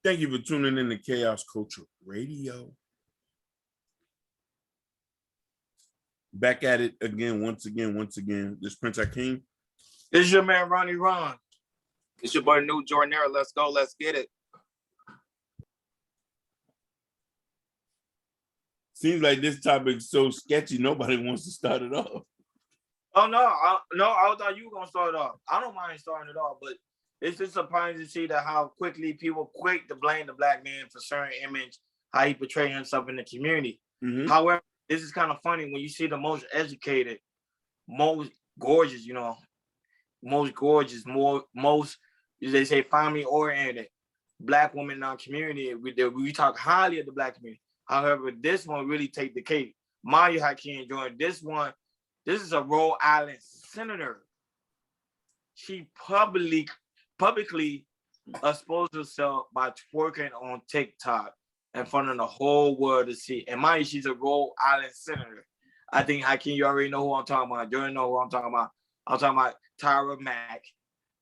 Thank you for tuning in to Chaos Culture Radio. Back at it again, once again. This Prince King. This is your man, Ronnie Ron. It's your boy, New Jordanera. Let's go. Let's get it. Seems like this topic is so sketchy, nobody wants to start it off. Oh, no. I thought you were going to start it off. I don't mind starting it off, but it's just surprising to see that how quickly people quick to blame the black man for certain image, how he portrays himself in the community. Mm-hmm. However, this is kind of funny when you see the most educated, most gorgeous, most, they say, family-oriented black woman in our community. We talk highly of the black community. However, this one really take the cake. Maya Hakeem joined this one. This is a Rhode Island senator. She publicly exposed herself by twerking on TikTok in front of the whole world to see. And mind you, she's a Rhode Island senator. I think, Hakeem, you already know who I'm talking about. You already know who I'm talking about. I'm talking about Tyra Mack.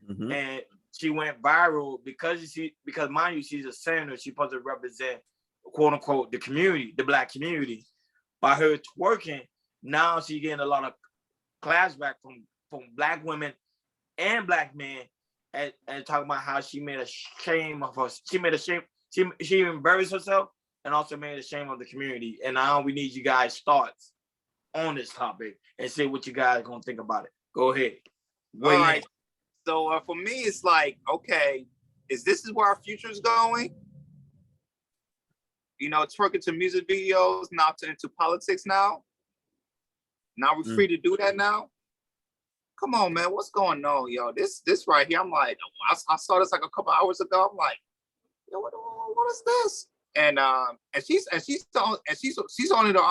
Mm-hmm. And she went viral because mind you, she's a senator. She's supposed to represent, quote unquote, the community, the black community. By her twerking, now she's getting a lot of clashback from black women and black men and talking about how she made a shame of her. She embarrassed herself and also made a shame of the community. And now we need you guys' thoughts on this topic and see what you guys are going to think about it. Go ahead. All right. So for me, it's like, okay, this is where our future is going? Twerking to music videos, now into politics now? Now we're free to do that now? Come on, man, what's going on, yo? This right here, I'm like, I saw this like a couple hours ago. I'm like, yo, what is this? And she's only the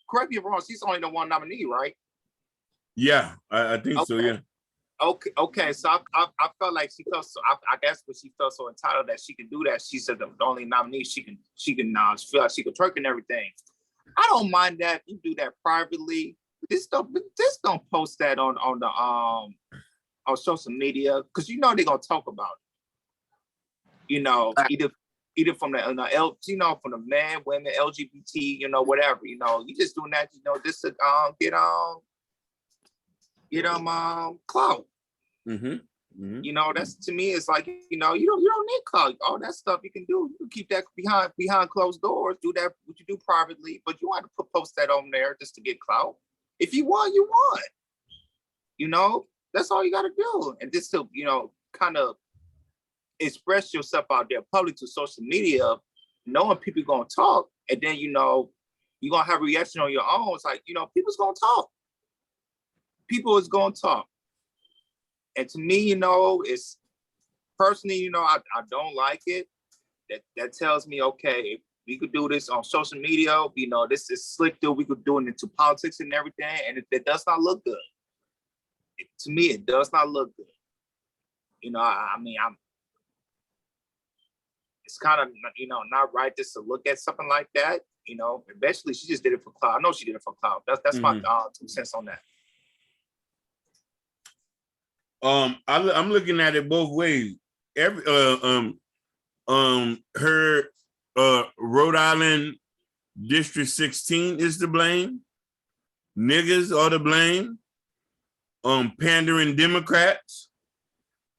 correct me if I'm wrong, she's only the one nominee, right? Yeah, I think so. Yeah. Okay. So I felt like she felt so. I guess, but she felt so entitled that she can do that. She said the only nominee she can feel like she could twerk and everything. I don't mind that. You do that privately. Just don't post that on social media because they're gonna talk about it. Either from the from the men, women, LGBT, whatever. You just doing that, just to get clout. Mm-hmm. Mm-hmm. That's, to me, it's like, you don't need clout. All that stuff you can do. You can keep that behind closed doors. Do that what you do privately, but you want to post that on there just to get clout. If you want, you want. That's all you got to do. And just to, kind of express yourself out there public to social media, knowing people going to talk, and then, you're going to have a reaction on your own. It's like, people's going to talk. People is going to talk. And to me, it's personally, I don't like it. That tells me, okay, if we could do this on social media, this is slick deal. We could do it into politics and everything. And it does not look good. To me, it does not look good. It's kind of, not right just to look at something like that. Eventually she just did it for clout. I know she did it for clout. That's my 2 cents on that. I'm looking at it both ways. Her Rhode Island District 16 is to blame. Niggas are to blame. Pandering Democrats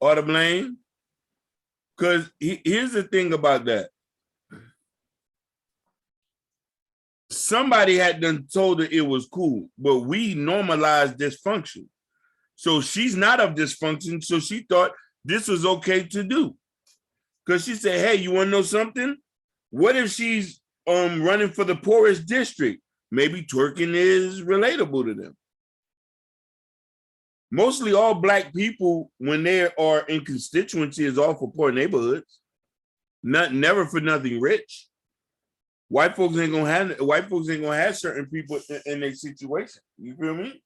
are to blame. Because here's the thing about that. Somebody had done told her it was cool, but we normalized dysfunction. So she's not of dysfunction, so she thought this was okay to do. Because she said, hey, you want to know something? What if she's running for the poorest district? Maybe twerking is relatable to them. Mostly all Black people, when they are in constituency, is all for poor neighborhoods. Never for nothing rich. White folks ain't gonna have certain people in their situation. You feel me?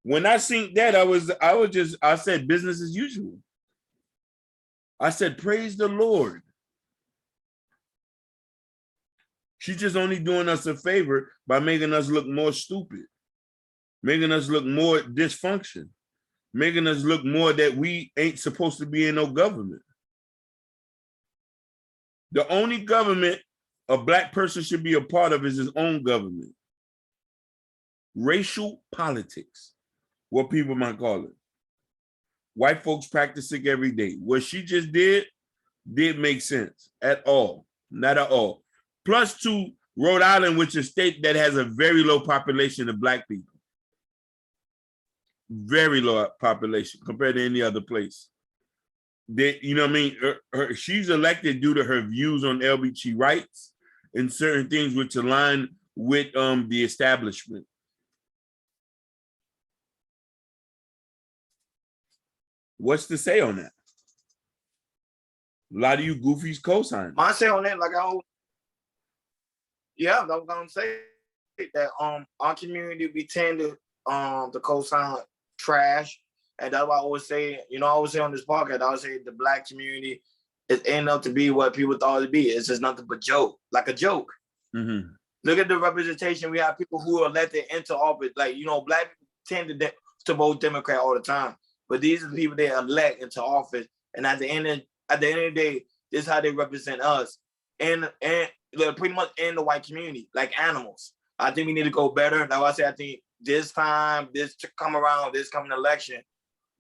When I seen that, I said business as usual. I said, praise the Lord. She's just only doing us a favor by making us look more stupid, making us look more dysfunction, making us look more that we ain't supposed to be in no government. The only government a black person should be a part of is his own government. Racial politics, what people might call it. White folks practice it every day. What she just did make sense at all. Not at all. Plus to Rhode Island, which is a state that has a very low population of black people. Very low population compared to any other place. You know what I mean? She's elected due to her views on LGBT rights and certain things which align with the establishment. What's to say on that? A lot of you goofies co-sign. My say on that, like I was gonna say that our community we tend to co-sign trash. And that's why I always say, I always say on this podcast, I always say the black community is end up to be what people thought it'd be. It's just nothing but joke, like a joke. Mm-hmm. Look at the representation. We have people who are elected into office. Like, black people tend to vote Democrat all the time. But these are the people they elect into office. And at the end of the day, this is how they represent us. And pretty much in the white community, like animals. I think we need to go better. Like I said, I think this coming election,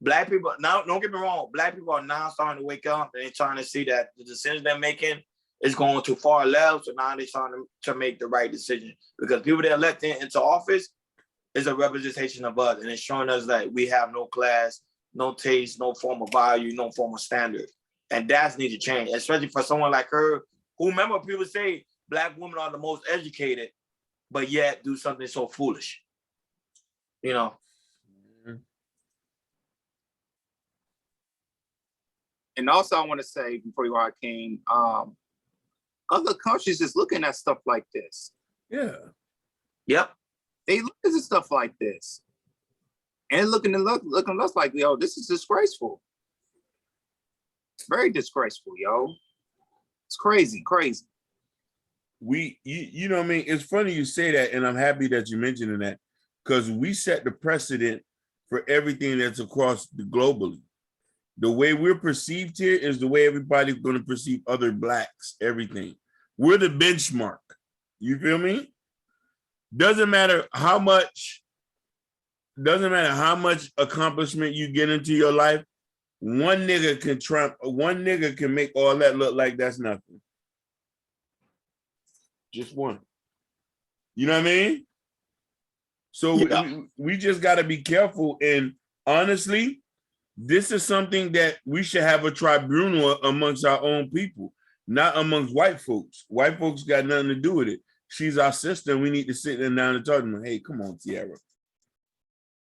black people, now don't get me wrong, black people are now starting to wake up and they're trying to see that the decisions they're making is going too far left. So now they're trying to make the right decision. Because people that elected into office is a representation of us. And it's showing us that we have no class, no taste, no form of value, no form of standard. And that needs to change, especially for someone like her, who, remember, people say black women are the most educated, but yet do something so foolish. And also, I want to say before you are King, other countries is looking at stuff like this. Yeah. Yep. They look at stuff like this, and looking at us like, yo, this is disgraceful. It's very disgraceful, yo. It's crazy. You know what I mean? It's funny you say that, and I'm happy that you're mentioning that, because we set the precedent for everything that's across the globally. The way we're perceived here is the way everybody's going to perceive other blacks, everything. We're the benchmark. You feel me? Doesn't matter how much accomplishment you get into your life, one nigga can make all that look like that's nothing. Just one. You know what I mean? So yeah. we just got to be careful. And honestly, this is something that we should have a tribunal amongst our own people, not amongst white folks. White folks got nothing to do with it. She's our sister, and we need to sit them down and talk to them. Hey, come on, Tiara.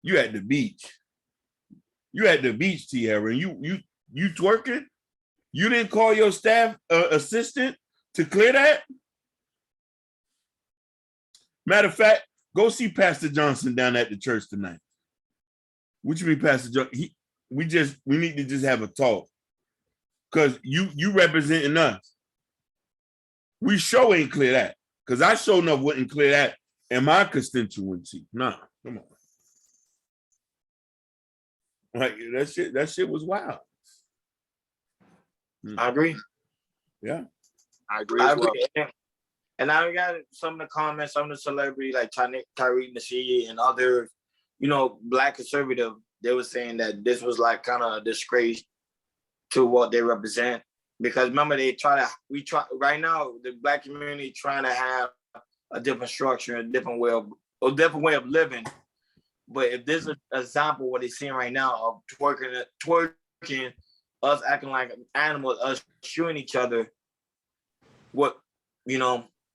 You at the beach. Tiara, and you twerking? You didn't call your staff assistant to clear that? Matter of fact, go see Pastor Johnson down at the church tonight. What you mean, Pastor Johnson? We need to just have a talk. Because you representing us. We sure ain't clear that. Because I sure enough wouldn't clear that in my constituency. Nah, come on. Like that shit was wild. I agree. Yeah. I agree. Well. And now we got some of the comments, some of the celebrities like Tariq Nasir and other, black conservative, they were saying that this was like kind of a disgrace to what they represent. Because remember, right now, the black community trying to have a different structure, a different way of living. But if this is an example of what they're seeing right now of twerking, us acting like animals, us shooting each other,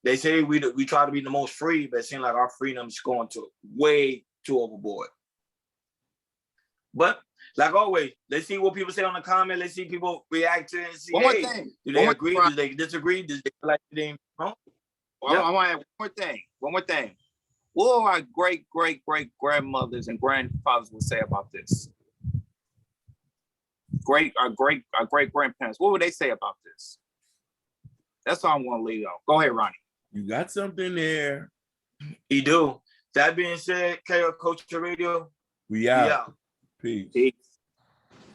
they say we try to be the most free, but it seems like our freedom is going to way too overboard. But like always, let's see what people say on the comment. Let's see people react to it and see, do they agree? Do they disagree? Do they feel like they didn't? I want to add one more thing. What will our great grandmothers and grandfathers would say about this? Our great grandparents, what would they say about this? That's all I'm going to leave on. Go ahead, Ronnie. You got something there. You do. That being said, KO Culture Radio. We out. Peace.